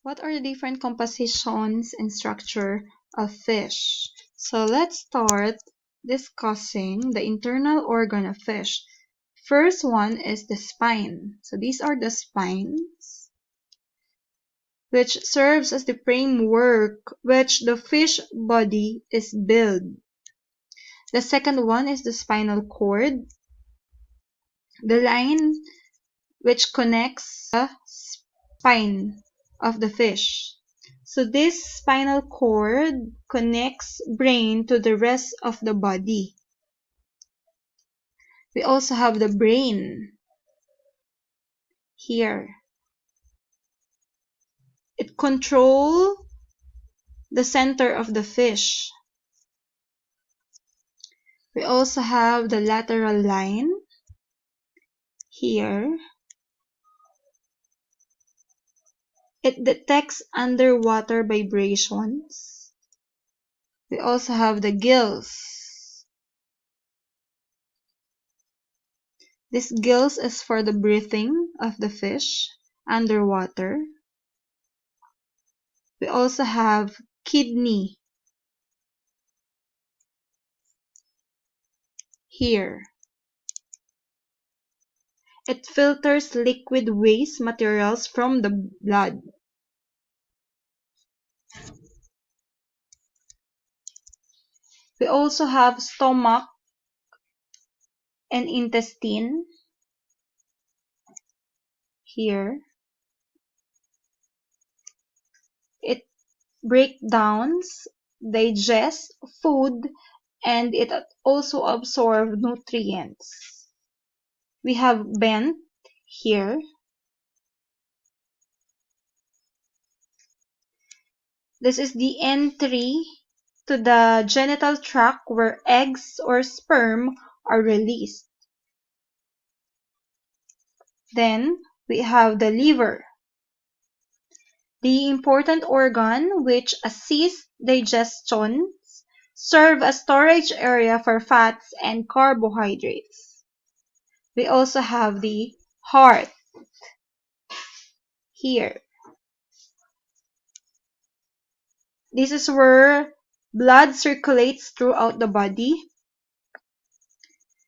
What are the different compositions and structure of fish? So let's start discussing the internal organ of fish. First one is the spine. So these are the spines, which serves as the framework which the fish body is built. The second one is the spinal cord, the line which connects the spine of the fish. So this spinal cord connects brain to the rest of the body. We also have the brain here. It controls the center of the fish. We also have the lateral line here. It detects underwater vibrations. We also have the gills. This gills is for the breathing of the fish underwater. We also have kidney here. It filters liquid waste materials from the blood. We also have stomach and intestine here. It breaks down, digests food, and it also absorbs nutrients. We have vent here. This is the entry to the genital tract where eggs or sperm are released. Then we have the liver, the important organ which assists digestion, serve as storage area for fats and carbohydrates. We also have the heart here. This is where blood circulates throughout the body.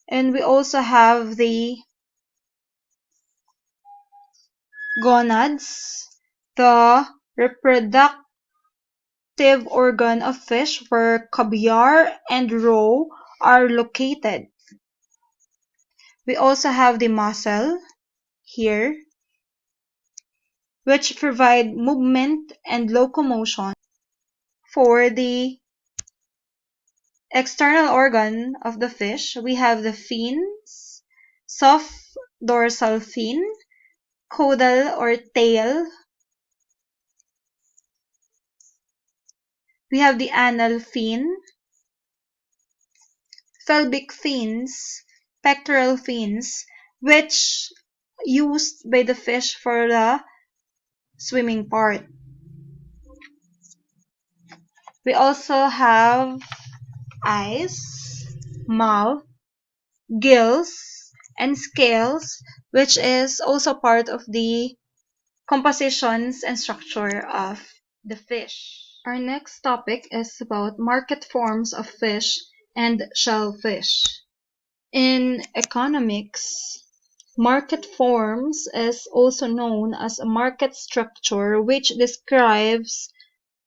And we also have the gonads, the reproductive organ of fish where caviar and roe are located. We also have the muscle here, which provide movement and locomotion. For the external organ of the fish, we have the fins, soft dorsal fin, caudal or tail. We have the anal fin, pelvic fins, pectoral fins, which used by the fish for the swimming part. We also have eyes, mouth, gills, and scales, which is also part of the compositions and structure of the fish. Our next topic is about market forms of fish and shellfish. In economics, market forms is also known as a market structure which describes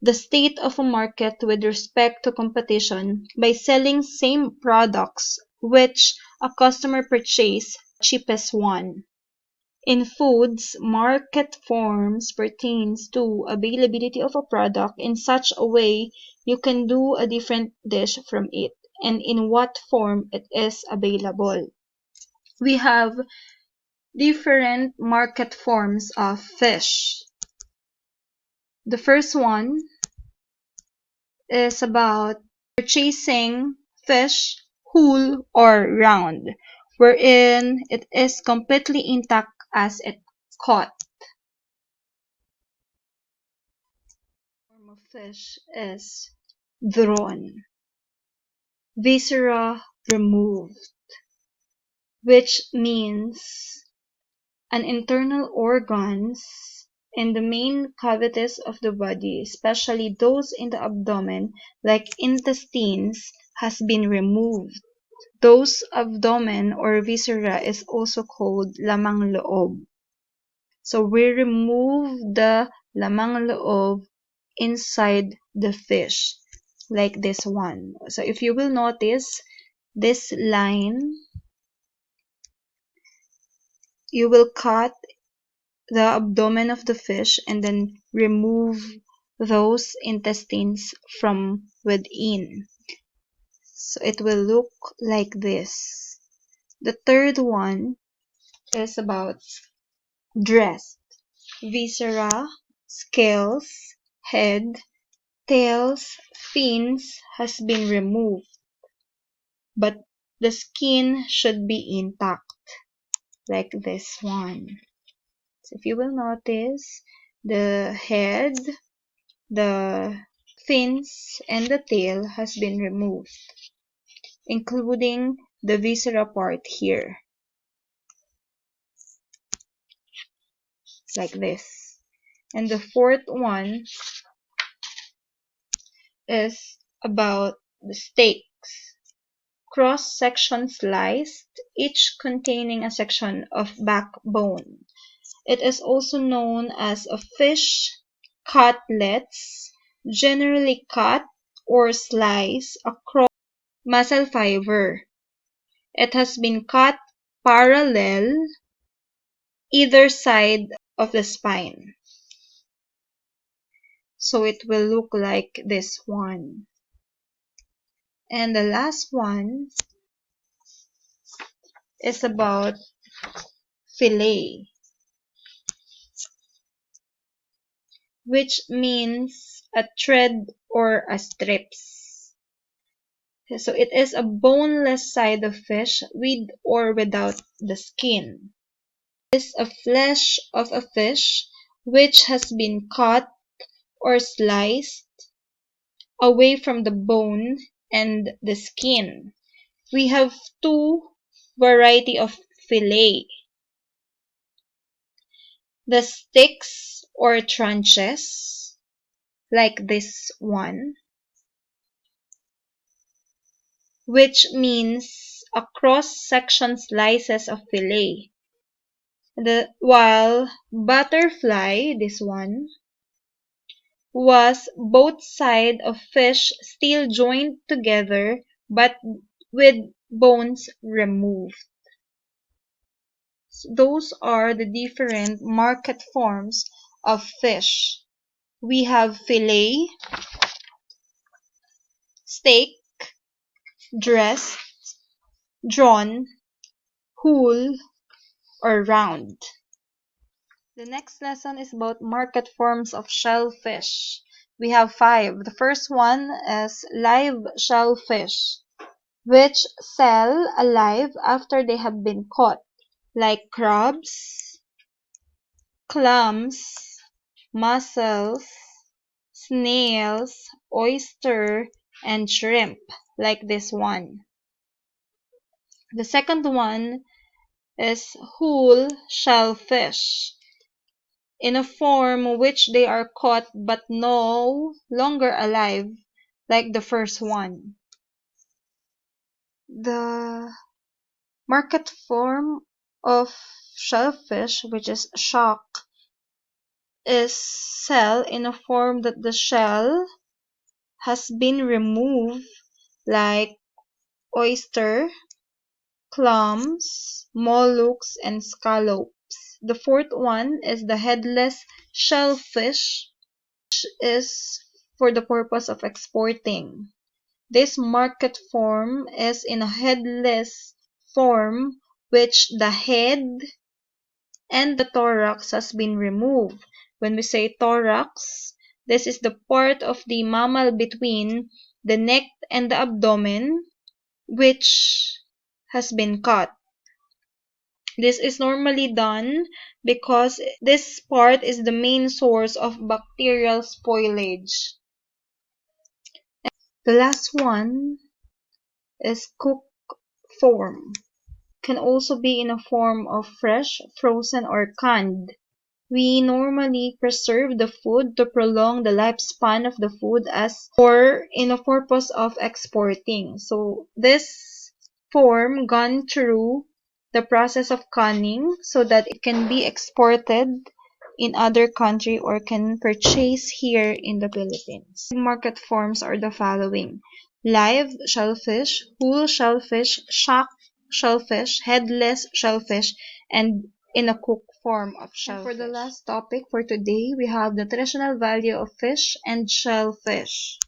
the state of a market with respect to competition by selling same products which a customer purchase cheapest one. In foods, market forms pertains to availability of a product in such a way you can do a different dish from it and in what form it is available. We have different market forms of fish. The first one is about purchasing fish whole or round, wherein it is completely intact as it caught. Form of fish is drawn, viscera removed, which means an internal organs in the main cavities of the body, especially those in the abdomen, like intestines, has been removed. Those abdomen or viscera is also called lamang loob. So we remove the lamang loob inside the fish, like this one. So if you will notice this line, you will cut the abdomen of the fish and then remove those intestines from within. So it will look like this. The third one is about dress. Viscera, scales, head, tails, fins has been removed, but the skin should be intact, like this one. So if you will notice, the head, the fins, and the tail has been removed, including the viscera part here, like this. And the fourth one is about the steaks. Cross-section sliced, each containing a section of backbone. It is also known as a fish cutlets, generally cut or sliced across muscle fiber. It has been cut parallel either side of the spine. So it will look like this one. And the last one is about fillet, which means a thread or a strips. So it is a boneless side of fish with or without the skin. It is a flesh of a fish which has been cut or sliced away from the bone and the skin. We have two variety of fillet. The sticks or tranches, like this one, which means a cross-section slices of fillet. While butterfly, this one, was both sides of fish still joined together but with bones removed. So those are the different market forms of fish. We have fillet, steak, dressed, drawn, whole, or round. The next lesson is about market forms of shellfish. We have 5. The first one is live shellfish, which sell alive after they have been caught, like crabs, clams, mussels, snails, oyster, and shrimp, like this one. The second one is whole shellfish, in a form which they are caught but no longer alive, like the first one. The market form of shellfish, which is shock, is shell in a form that the shell has been removed, like oyster, clams, mollusks, and scallops. The fourth one is the headless shellfish, which is for the purpose of exporting. This market form is in a headless form, which the head and the thorax has been removed. When we say thorax, this is the part of the mammal between the neck and the abdomen, which has been cut. This is normally done because this part is the main source of bacterial spoilage. The last one is cooked form. Can also be in a form of fresh, frozen, or canned. We normally preserve the food to prolong the lifespan of the food as or in a purpose of exporting. So this form gone through the process of canning so that it can be exported in other country or can purchase here in the Philippines. Market forms are the following: live shellfish, whole shellfish, shock shellfish, headless shellfish, and in a cooked form of shellfish. And for the last topic for today, we have the nutritional value of fish and shellfish.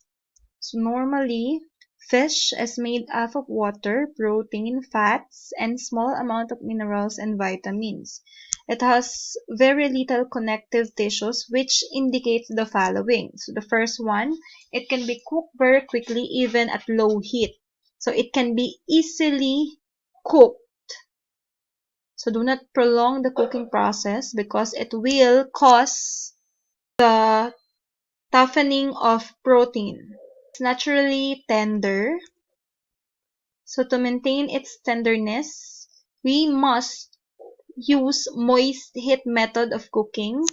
So normally, fish is made up of water, protein, fats, and small amount of minerals and vitamins. It has very little connective tissues, which indicates the following. So the first one, it can be cooked very quickly even at low heat. So it can be easily cooked. So do not prolong the cooking process because it will cause the toughening of protein. It's naturally tender. So to maintain its tenderness, we must use moist heat method of cooking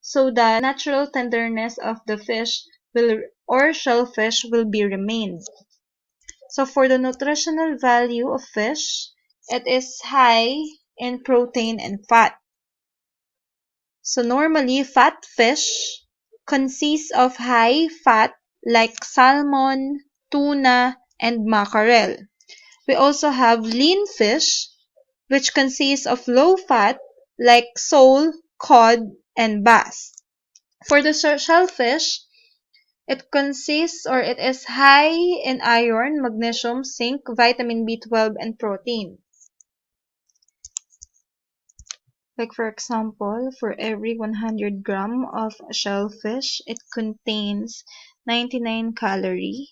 so that natural tenderness of the fish will or shellfish will be remained. So for the nutritional value of fish, it is high in protein and fat. So normally, fat fish consists of high fat like salmon, tuna, and mackerel. We also have lean fish, which consists of low fat like sole, cod, and bass. For the shellfish, it consists or it is high in iron, magnesium, zinc, vitamin B12, and protein. Like for example, for every 100 gram of shellfish, it contains 99 calorie,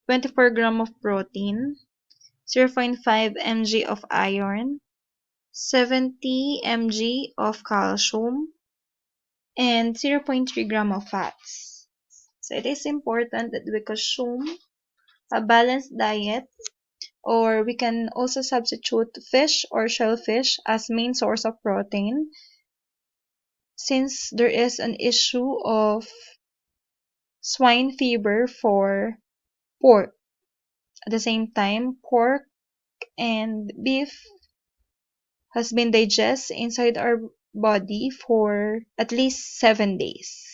24 gram of protein, 0.5 mg of iron, 70 mg of calcium, and 0.3 gram of fats. So it is important that we consume a balanced diet, or we can also substitute fish or shellfish as main source of protein since there is an issue of swine fever for pork. At the same time, pork and beef has been digested inside our body for at least 7 days.